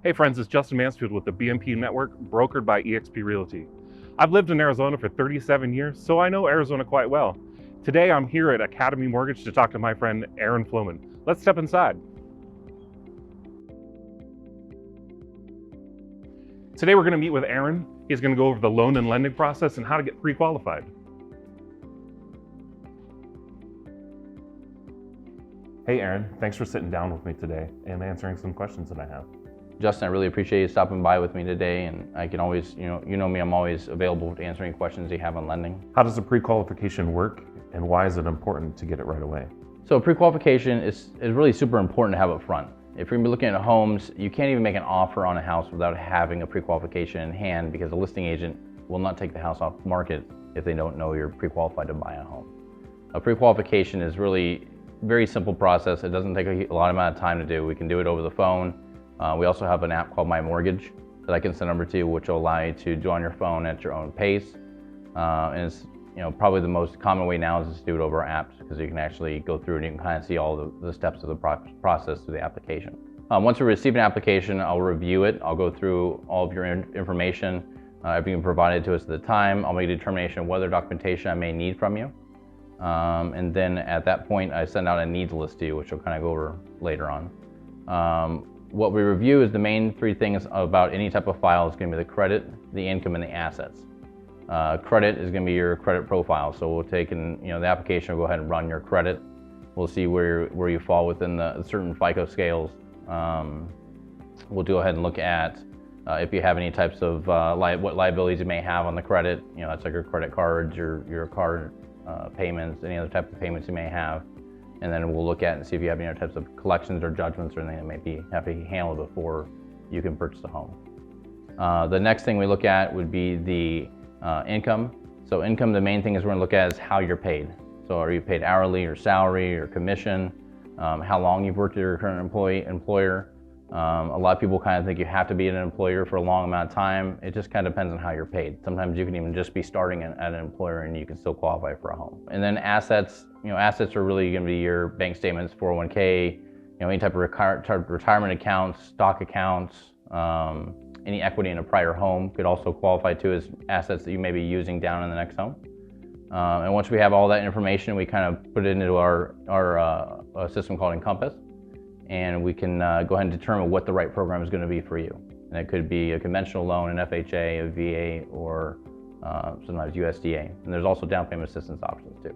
Hey friends, it's Justin Mansfield with the BMP Network, brokered by Exp Realty. I've lived in Arizona for 37 years, so I know Arizona quite well. Today I'm here at Academy Mortgage to talk to my friend Aaron Flowman. Let's step inside. Today we're going to meet with Aaron. He's going to go over the loan and lending process and how to get pre-qualified. Hey Aaron, thanks for sitting down with me today and answering some questions that I have. Justin, I really appreciate you stopping by with me today, and I can always, you know me, I'm always available to answer any questions you have on lending. How does a pre-qualification work and why is it important to get it right away? So pre-qualification is really super important to have up front. If you're gonna be looking at homes, you can't even make an offer on a house without having a pre-qualification in hand, because a listing agent will not take the house off the market if they don't know you're pre-qualified to buy a home. A pre-qualification is really a very simple process. It doesn't take a lot amount of time to do. We can do it over the phone. We also have an app called My Mortgage that I can send over to you, which will allow you to do on your phone at your own pace. And it's probably the most common way now is to do it over apps, because you can actually go through and you can kind of see all the steps of the process through the application. Once we receive an application, I'll review it. I'll go through all of your information, everything provided to us at the time. I'll make a determination of what other documentation I may need from you. And then at that point, I send out a needs list to you, which we'll kind of go over later on. What we review is the main three things about any type of file. Is going to be the credit, the income, and the assets. Credit is going to be your credit profile. So we'll take the application, we'll go ahead and run your credit. We'll see where you fall within the certain FICO scales. We'll go ahead and look at if you have any types of what liabilities you may have on the credit. That's like your credit cards, your card payments, any other type of payments you may have. And then we'll look at and see if you have any other types of collections or judgments or anything that may have to be handled before you can purchase a home. The next thing we look at would be the income. So income, the main thing is we're going to look at is how you're paid. So are you paid hourly or salary or commission? How long you've worked at your current employer. A lot of people kind of think you have to be an employer for a long amount of time. It just kind of depends on how you're paid. Sometimes you can even just be starting at an employer and you can still qualify for a home. And then assets, assets are really going to be your bank statements, 401k, any type of retirement accounts, stock accounts, any equity in a prior home could also qualify to as assets that you may be using down in the next home. And once we have all that information, we kind of put it into our system called Encompass. And we can go ahead and determine what the right program is going to be for you. And it could be a conventional loan, an FHA, a VA, or sometimes USDA. And there's also down payment assistance options too.